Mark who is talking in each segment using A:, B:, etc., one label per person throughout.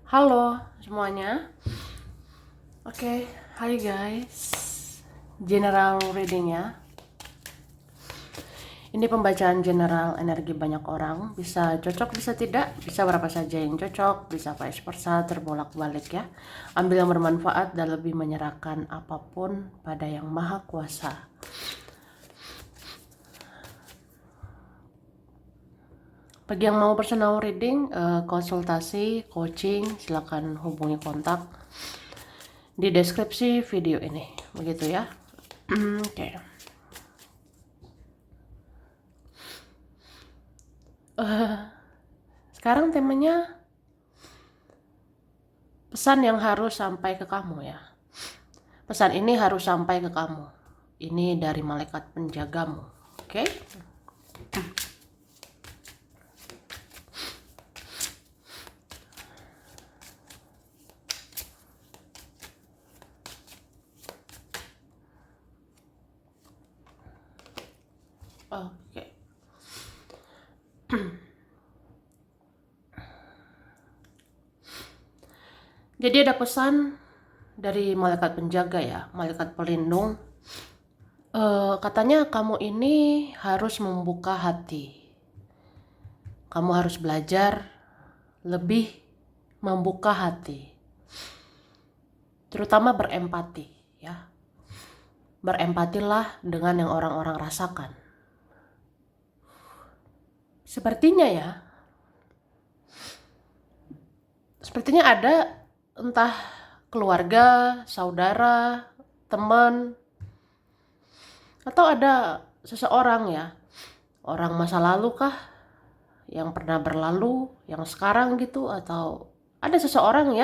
A: Halo semuanya. Oke, hai guys. General reading ya. Ini pembacaan general energi banyak orang. Bisa cocok, bisa tidak. Bisa berapa saja yang cocok. Bisa vice versa, terbolak-balik ya. Ambil yang bermanfaat dan lebih menyerahkan apapun pada yang maha kuasa. Bagi yang mau personal reading, konsultasi, coaching, silakan hubungi kontak di deskripsi video ini. Begitu ya. Oke. Sekarang temanya pesan yang harus sampai ke kamu ya. Pesan ini harus sampai ke kamu. Ini dari malaikat penjagamu. Oke? Oke. Jadi ada pesan dari malaikat penjaga ya, malaikat pelindung. Katanya kamu ini harus membuka hati. Kamu harus belajar lebih membuka hati. Terutama berempati ya. Berempatilah dengan yang orang-orang rasakan. Sepertinya ada entah keluarga, saudara, teman, atau ada seseorang ya, orang masa lalu kah, yang pernah berlalu, yang sekarang gitu, atau ada seseorang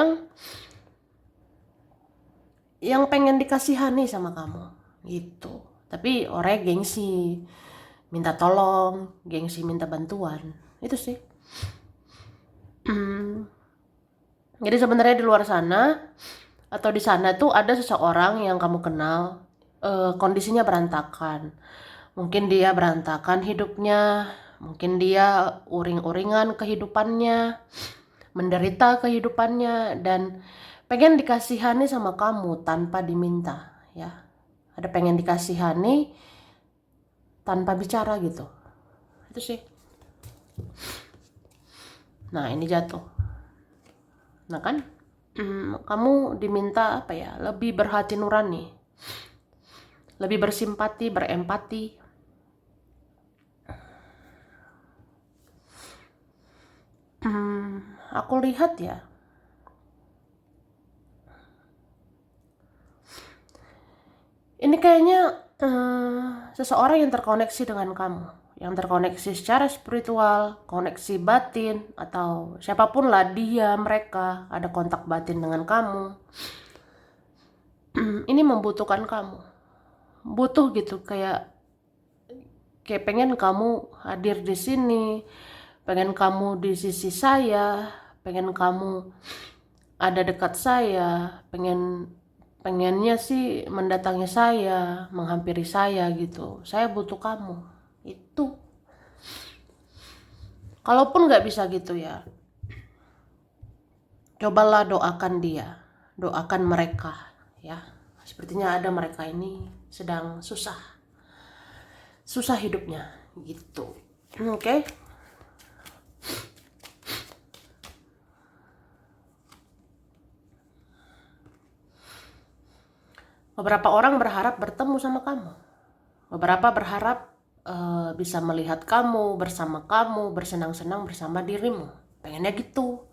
A: yang pengen dikasihani sama kamu gitu. Tapi orangnya gengsi, minta tolong, gengsi minta bantuan. Itu sih. Jadi sebenarnya di luar sana atau di sana tuh ada seseorang yang kamu kenal, kondisinya berantakan. Mungkin dia berantakan hidupnya, mungkin dia uring-uringan kehidupannya, menderita kehidupannya, dan pengen dikasihani sama kamu tanpa diminta ya. Ada pengen dikasihani tanpa bicara gitu. Itu sih. Nah, ini jatuh. Nah kan, kamu diminta apa ya? Lebih berhati nurani, lebih bersimpati, berempati. Aku lihat ya, ini kayaknya seseorang yang terkoneksi dengan kamu, yang terkoneksi secara spiritual, koneksi batin, atau siapapun lah dia, mereka ada kontak batin dengan kamu. Ini membutuhkan kamu, butuh gitu, kayak pengen kamu hadir di sini, pengen kamu di sisi saya, pengen kamu ada dekat saya, pengennya sih mendatangi saya, menghampiri saya gitu. Saya butuh kamu. Itu. Kalaupun nggak bisa gitu ya, cobalah doakan dia, doakan mereka ya. Sepertinya ada mereka ini sedang susah hidupnya gitu. Oke. Beberapa orang berharap bertemu sama kamu. Beberapa berharap bisa melihat kamu, bersama kamu, bersenang-senang bersama dirimu. Pengennya gitu.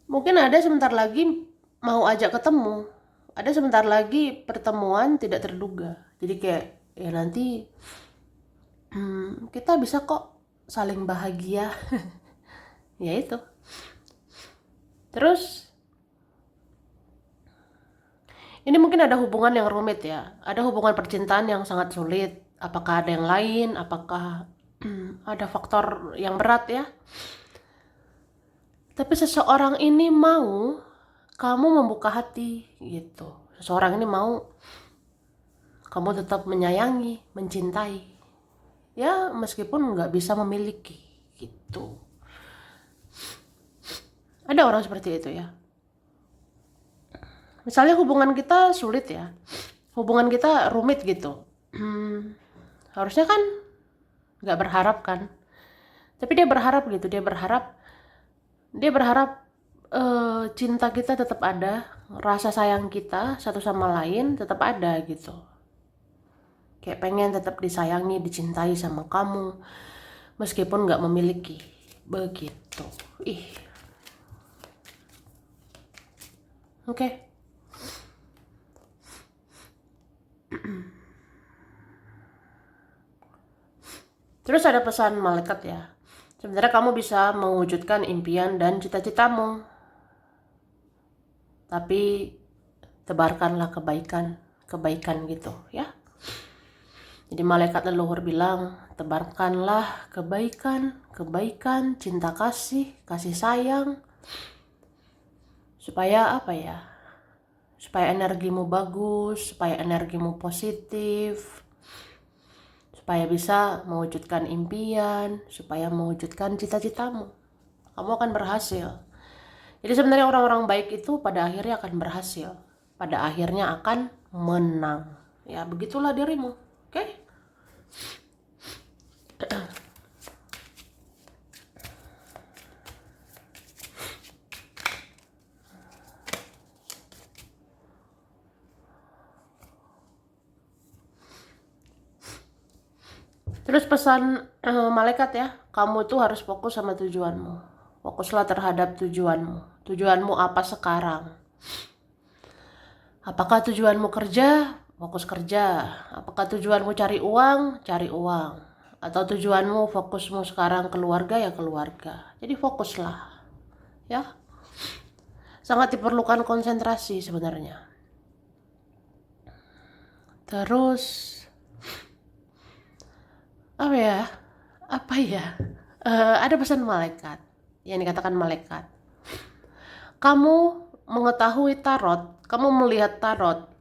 A: Mungkin ada sebentar lagi mau ajak ketemu. Ada sebentar lagi pertemuan tidak terduga. Jadi kayak ya nanti kita bisa kok saling bahagia. Ya itu. Terus ini mungkin ada hubungan yang rumit ya. Ada hubungan percintaan yang sangat sulit. Apakah ada yang lain? Apakah ada faktor yang berat ya? Tapi seseorang ini mau kamu membuka hati gitu. Seseorang ini mau kamu tetap menyayangi, mencintai. Ya meskipun nggak bisa memiliki gitu. Ada orang seperti itu ya. Misalnya hubungan kita sulit ya, hubungan kita rumit gitu. Harusnya kan nggak berharap kan, tapi dia berharap gitu, dia berharap cinta kita tetap ada, rasa sayang kita satu sama lain tetap ada gitu. Kayak pengen tetap disayangi, dicintai sama kamu, meskipun nggak memiliki. Begitu. Ih. Oke. Terus ada pesan malaikat ya. Sebenarnya kamu bisa mewujudkan impian dan cita-citamu. Tapi tebarkanlah kebaikan gitu ya. Jadi malaikat leluhur bilang, tebarkanlah kebaikan, cinta kasih sayang. Supaya apa ya? Supaya energimu bagus, supaya energimu positif. Supaya bisa mewujudkan impian, supaya mewujudkan cita-citamu. Kamu akan berhasil. Jadi sebenarnya orang-orang baik itu pada akhirnya akan berhasil. Pada akhirnya akan menang. Ya, begitulah dirimu. Oke? Terus pesan malaikat ya, kamu tuh harus fokus sama tujuanmu. Fokuslah terhadap tujuanmu. Tujuanmu apa sekarang? Apakah tujuanmu kerja? Fokus kerja. Apakah tujuanmu cari uang? Cari uang. Atau tujuanmu fokusmu sekarang keluarga ya keluarga. Jadi fokuslah. Ya. Sangat diperlukan konsentrasi sebenarnya. Terus apa ya? Ada pesan malaikat yang dikatakan malaikat. Kamu mengetahui tarot, kamu melihat tarot,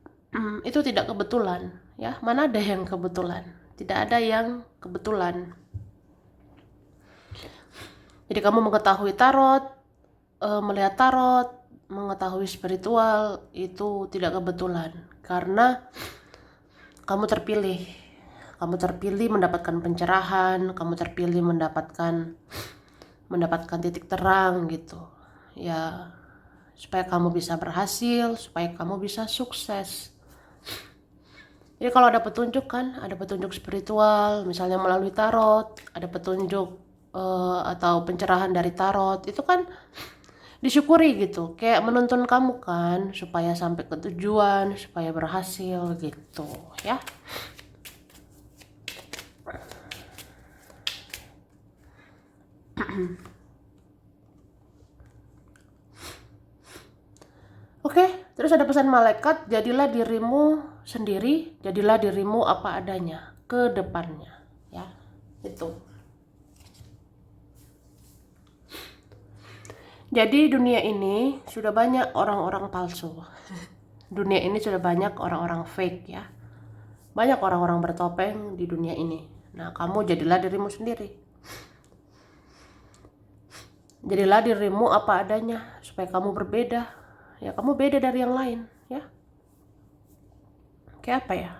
A: itu tidak kebetulan, ya. Mana ada yang kebetulan? Tidak ada yang kebetulan. Jadi kamu mengetahui tarot, melihat tarot, mengetahui spiritual itu tidak kebetulan, karena kamu terpilih. Kamu terpilih mendapatkan pencerahan, kamu terpilih mendapatkan titik terang gitu. Ya, supaya kamu bisa berhasil, supaya kamu bisa sukses. Jadi kalau ada petunjuk kan, ada petunjuk spiritual, misalnya melalui tarot, ada petunjuk atau pencerahan dari tarot, itu kan disyukuri gitu. Kayak menuntun kamu kan, supaya sampai ke tujuan, supaya berhasil gitu ya. Oke, terus ada pesan malaikat, jadilah dirimu sendiri, jadilah dirimu apa adanya ke depannya, ya. Itu. Jadi dunia ini sudah banyak orang-orang palsu. Dunia ini sudah banyak orang-orang fake ya. Banyak orang-orang bertopeng di dunia ini. Nah, kamu jadilah dirimu sendiri. Jadilah dirimu apa adanya supaya kamu berbeda. Ya, kamu beda dari yang lain, ya. Kayak apa ya?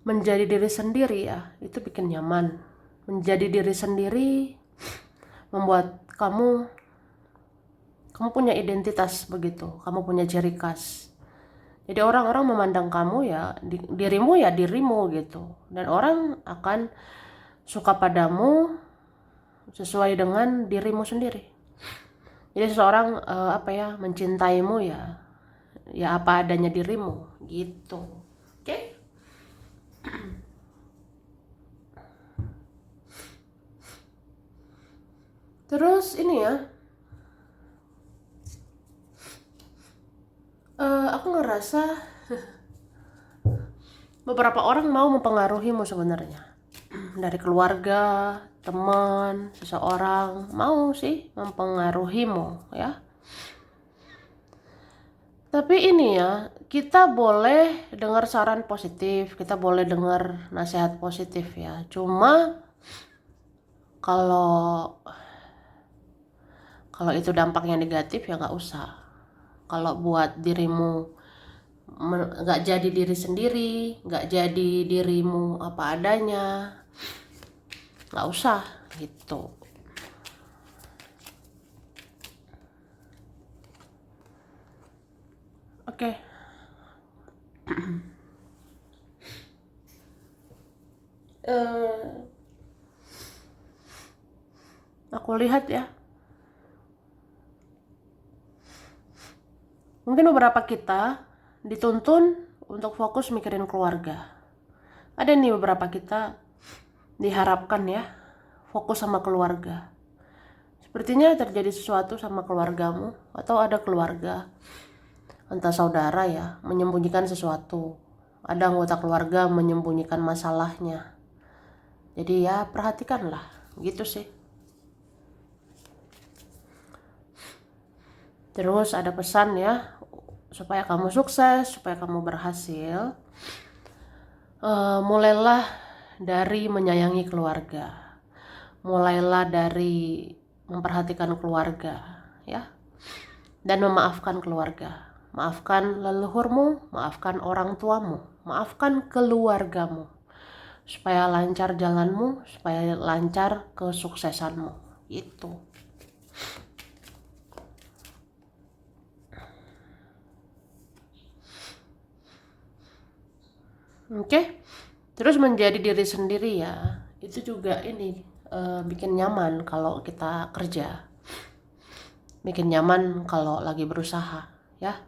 A: Menjadi diri sendiri ya, itu bikin nyaman. Menjadi diri sendiri membuat kamu punya identitas begitu. Kamu punya ciri khas. Jadi orang-orang memandang kamu ya, dirimu ya dirimu gitu. Dan orang akan suka padamu sesuai dengan dirimu sendiri. Jadi seseorang mencintaimu ya apa adanya dirimu gitu. Oke? Terus ini ya, aku ngerasa beberapa orang mau mempengaruhimu sebenarnya. Dari keluarga, teman, seseorang mau sih mempengaruhimu ya. Tapi ini ya, kita boleh dengar saran positif, kita boleh dengar nasihat positif ya. Cuma kalau kalau itu dampaknya negatif ya nggak usah. Kalau buat dirimu nggak jadi diri sendiri, nggak jadi dirimu apa adanya, nggak usah gitu. Oke. Eh, aku lihat ya, mungkin beberapa kita dituntun untuk fokus mikirin keluarga. Ada nih beberapa kita diharapkan ya fokus sama keluarga. Sepertinya terjadi sesuatu sama keluargamu atau ada keluarga, entah saudara ya, menyembunyikan sesuatu. Ada anggota keluarga menyembunyikan masalahnya. Jadi ya perhatikanlah, gitu sih. Terus ada pesan ya, supaya kamu sukses, supaya kamu berhasil. Mulailah dari menyayangi keluarga. Mulailah dari memperhatikan keluarga, ya. Dan memaafkan keluarga. Maafkan leluhurmu, maafkan orang tuamu, maafkan keluargamu. Supaya lancar jalanmu, supaya lancar kesuksesanmu. Itu. Oke. Terus menjadi diri sendiri ya. Itu juga ini bikin nyaman kalau kita kerja. Bikin nyaman kalau lagi berusaha, ya.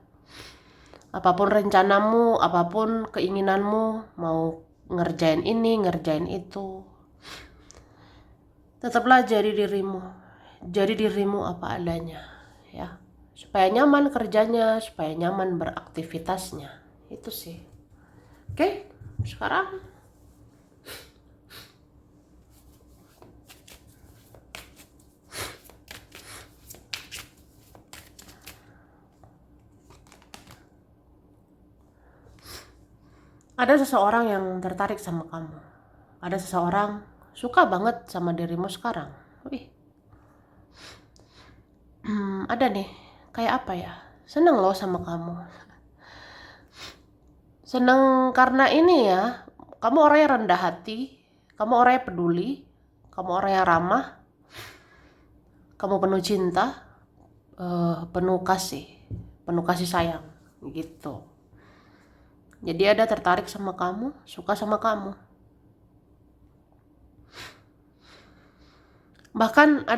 A: Apapun rencanamu, apapun keinginanmu, mau ngerjain ini, ngerjain itu, tetaplah jadi dirimu. Jadi dirimu apa adanya, ya. Supaya nyaman kerjanya, supaya nyaman beraktivitasnya. Itu sih. Oke, sekarang ada seseorang yang tertarik sama kamu. Ada seseorang suka banget sama dirimu sekarang. Wih, ada nih. Kayak apa ya? Seneng loh sama kamu. Seneng karena ini ya, kamu orang yang rendah hati, kamu orang yang peduli, kamu orang yang ramah, kamu penuh cinta, penuh kasih sayang, gitu. Jadi ada tertarik sama kamu, suka sama kamu. Bahkan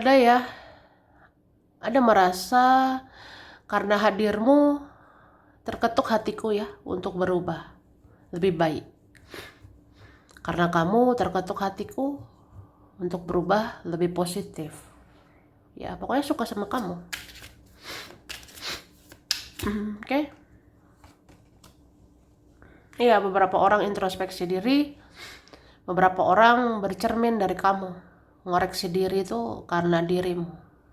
A: ada merasa karena hadirmu terketuk hatiku ya untuk berubah lebih baik. Karena kamu terketuk hatiku untuk berubah lebih positif. Ya, pokoknya suka sama kamu. Oke. Iya, beberapa orang introspeksi diri, beberapa orang bercermin dari kamu. Ngoreksi diri itu karena dirimu.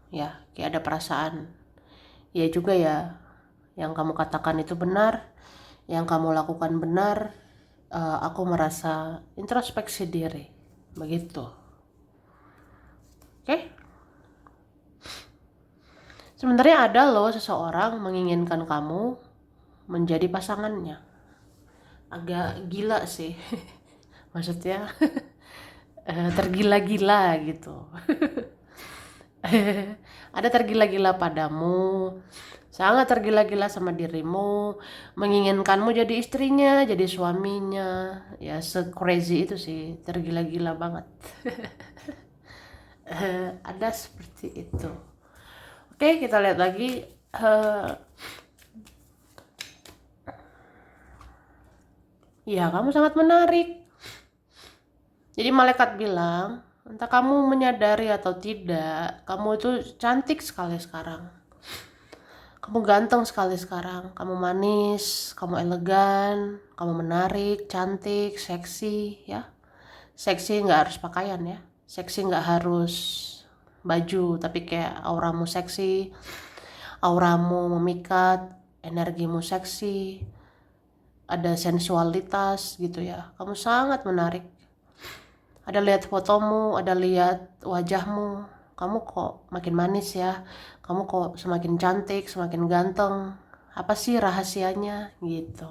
A: Ya, kayak ada perasaan. Ya juga ya, yang kamu katakan itu benar, yang kamu lakukan benar. Aku merasa introspeksi diri. Begitu. Oke? Sebenarnya ada loh seseorang menginginkan kamu menjadi pasangannya. Agak gila sih. Maksudnya tergila-gila gitu. Ada tergila-gila padamu, sangat tergila-gila sama dirimu, menginginkanmu jadi istrinya, jadi suaminya. Ya se-crazy itu sih, tergila-gila banget. Ada seperti itu. Oke, kita lihat lagi. Ya, kamu sangat menarik. Jadi malaikat bilang, entah kamu menyadari atau tidak, kamu itu cantik sekali sekarang. Kamu ganteng sekali sekarang. Kamu manis, kamu elegan, kamu menarik, cantik, seksi, ya. Seksi nggak harus pakaian ya. Seksi nggak harus baju, tapi kayak auramu seksi, auramu memikat, energimu seksi, ada sensualitas gitu ya. Kamu sangat menarik. Ada lihat fotomu, ada lihat wajahmu, kamu kok makin manis ya, kamu kok semakin cantik, semakin ganteng. Apa sih rahasianya gitu?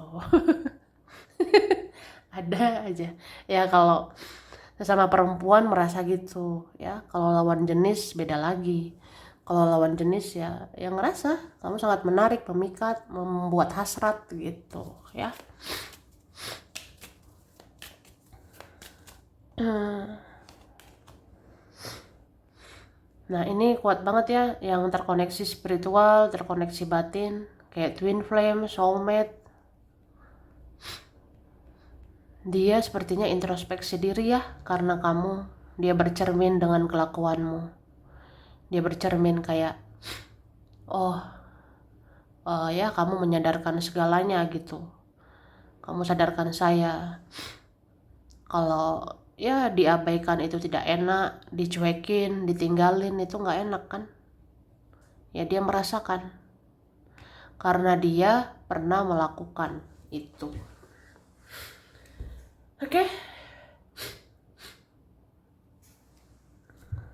A: Ada aja. Ya kalau sesama perempuan merasa gitu ya. Kalau lawan jenis beda lagi. Kalau lawan jenis ya yang ngerasa kamu sangat menarik, memikat, membuat hasrat gitu ya. Nah ini kuat banget ya, yang terkoneksi spiritual, terkoneksi batin, kayak twin flame, soulmate. Dia sepertinya introspeksi diri ya, karena kamu. Dia bercermin dengan kelakuanmu. Dia bercermin kayak, oh, ya kamu menyadarkan segalanya gitu. Kamu sadarkan saya, kalau ya diabaikan itu tidak enak, dicuekin, ditinggalin itu nggak enak kan. Ya dia merasakan, karena dia pernah melakukan itu. Oke.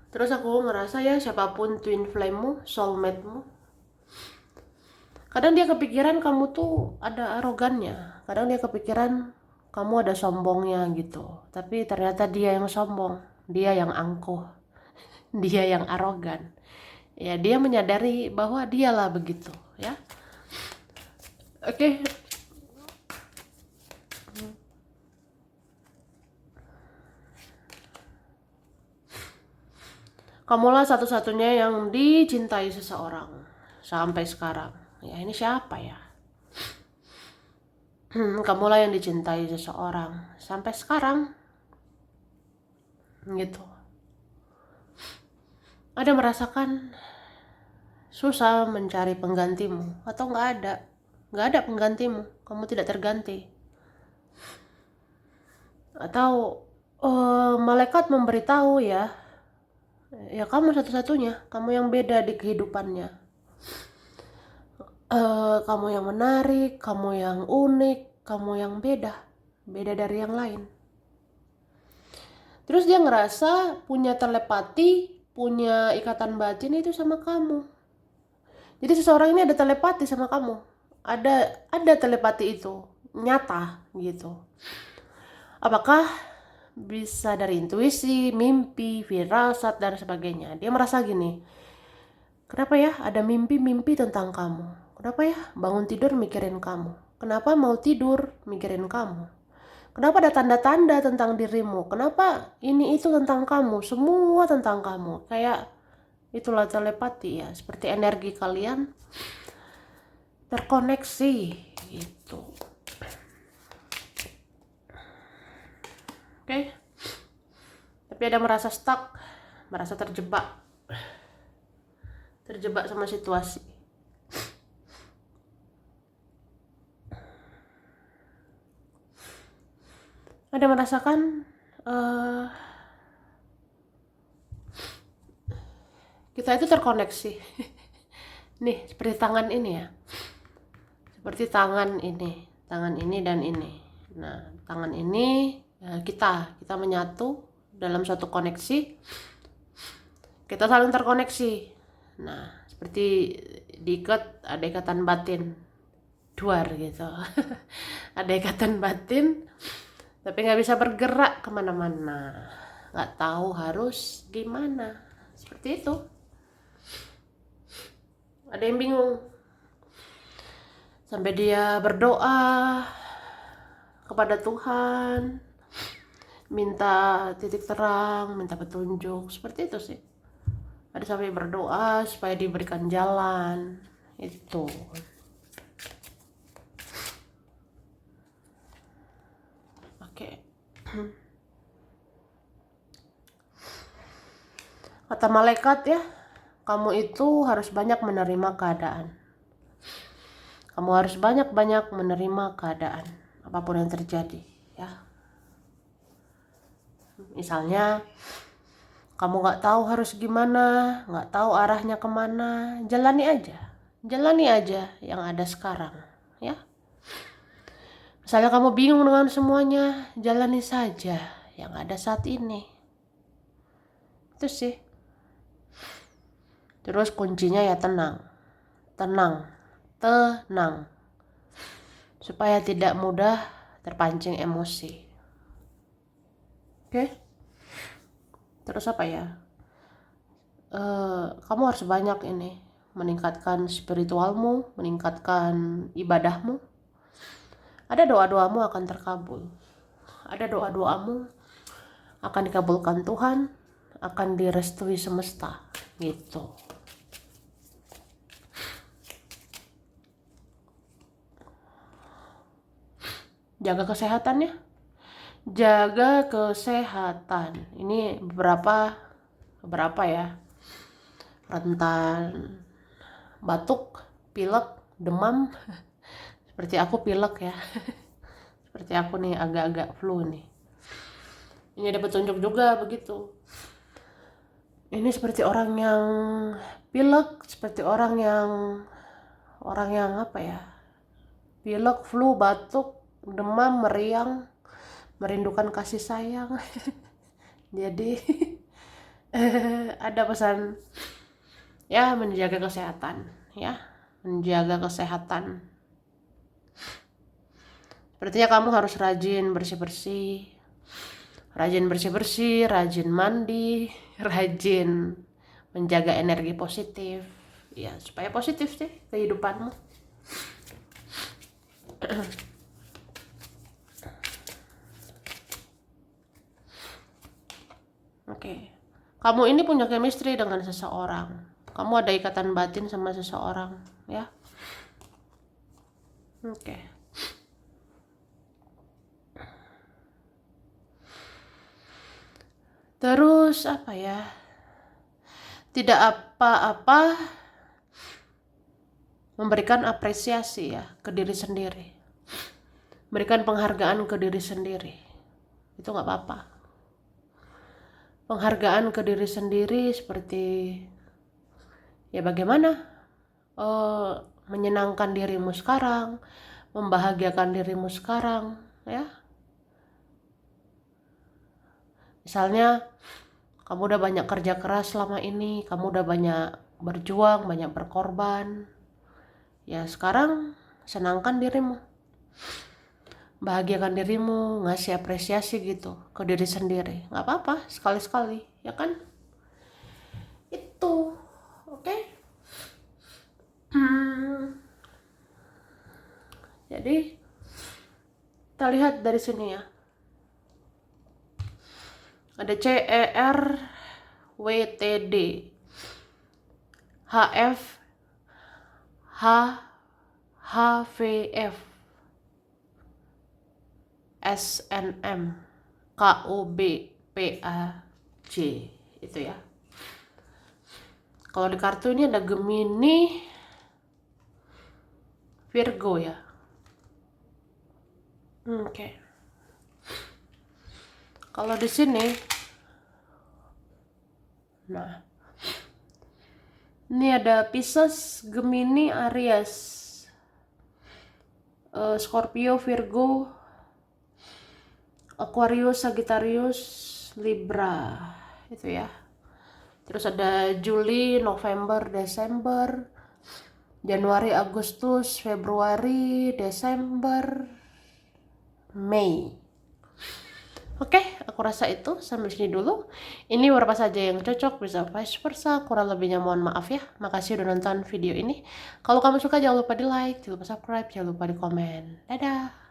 A: Terus aku ngerasa ya siapapun twin flame-mu, soulmate-mu, kadang dia kepikiran kamu tuh ada arogannya, kadang dia kepikiran kamu ada sombongnya gitu. Tapi ternyata dia yang sombong, dia yang angkuh, dia yang arogan. Ya dia menyadari bahwa dialah begitu ya. Oke. Kamulah satu-satunya yang dicintai seseorang sampai sekarang. Ya ini siapa ya? Kamulah yang dicintai seseorang sampai sekarang. Gitu. Ada merasakan susah mencari penggantimu atau nggak ada penggantimu, kamu tidak terganti, atau malaikat memberitahu ya kamu satu-satunya, kamu yang beda di kehidupannya. Kamu yang menarik, kamu yang unik, kamu yang beda dari yang lain. Terus dia ngerasa punya telepati, punya ikatan batin itu sama kamu. Jadi seseorang ini ada telepati sama kamu. Ada telepati itu nyata gitu. Apakah bisa dari intuisi, mimpi, firasat dan sebagainya. Dia merasa gini, kenapa ya ada mimpi-mimpi tentang kamu? Kenapa ya bangun tidur mikirin kamu? Kenapa mau tidur mikirin kamu? Kenapa ada tanda-tanda tentang dirimu? Kenapa ini itu tentang kamu? Semua tentang kamu. Kayak itulah telepati ya, seperti energi kalian terkoneksi gitu. Oke. Tapi ada merasa stuck, merasa terjebak sama situasi. Ada merasakan kita itu terkoneksi. Nih, seperti tangan ini ya. Seperti tangan ini dan ini. Nah, tangan ini kita menyatu dalam suatu koneksi. Kita saling terkoneksi. Nah, seperti diikat, ada ikatan batin. Duar gitu. Ada ikatan batin, tapi nggak bisa bergerak kemana-mana. Nggak tahu harus gimana. Seperti itu. Ada yang bingung. Sampai dia berdoa kepada Tuhan, minta titik terang, minta petunjuk, seperti itu sih. Ada sampai berdoa supaya diberikan jalan, itu. Oke. Kata malaikat ya, kamu itu harus banyak menerima keadaan. Kamu harus banyak-banyak menerima keadaan, apapun yang terjadi ya. Misalnya kamu nggak tahu harus gimana, nggak tahu arahnya kemana, jalani aja. jalani aja yang ada sekarang, ya. Misalnya kamu bingung dengan semuanya, jalani saja yang ada saat ini. Itu sih. Terus kuncinya ya tenang. Tenang. Tenang. Supaya tidak mudah terpancing emosi. Oke? Terus apa ya? Kamu harus banyak ini meningkatkan spiritualmu, meningkatkan ibadahmu. Ada doa-doamu akan terkabul. Ada doa-doamu akan dikabulkan Tuhan, akan direstui semesta, gitu. Jaga kesehatannya. Jaga kesehatan. Ini beberapa ya. Rentan batuk, pilek, demam. Seperti aku pilek ya. Seperti aku nih agak-agak flu nih. Ini ada petunjuk juga begitu. Ini seperti orang yang pilek, seperti orang yang apa ya? Pilek, flu, batuk, demam, meriang, merindukan kasih sayang. Jadi ada pesan ya, menjaga kesehatan ya, menjaga kesehatan. Sepertinya kamu harus rajin bersih-bersih, rajin mandi, rajin menjaga energi positif ya, supaya positif sih kehidupanmu. Oke. Kamu ini punya chemistry dengan seseorang. Kamu ada ikatan batin sama seseorang, ya. Oke. Terus apa ya? Tidak apa-apa memberikan apresiasi ya ke diri sendiri. Berikan penghargaan ke diri sendiri. Itu nggak apa-apa. Penghargaan ke diri sendiri seperti ya bagaimana menyenangkan dirimu sekarang, membahagiakan dirimu sekarang, ya. Misalnya kamu udah banyak kerja keras selama ini, kamu udah banyak berjuang, banyak berkorban. Ya sekarang senangkan dirimu. Bahagiakan dirimu, ngasih apresiasi gitu ke diri sendiri. Nggak apa-apa, sekali-sekali, ya kan? Itu, oke? Jadi, kita lihat dari sini ya. Ada CER, WTD, HF, HVF, SNM, KOB, PAJ, itu ya. Kalau di kartu ini ada Gemini, Virgo ya. Oke. Kalau di sini, nah, ini ada Pisces, Gemini, Aries, Scorpio, Virgo, Aquarius, Sagittarius, Libra, itu ya. Terus ada Juli, November, Desember, Januari, Agustus, Februari, Desember, Mei. Oke, aku rasa itu sampai sini dulu. Ini beberapa saja yang cocok, bisa vice versa. Kurang lebihnya mohon maaf ya. Makasih udah nonton video ini. Kalau kamu suka jangan lupa di like, jangan lupa subscribe, jangan lupa di komen. Dadah.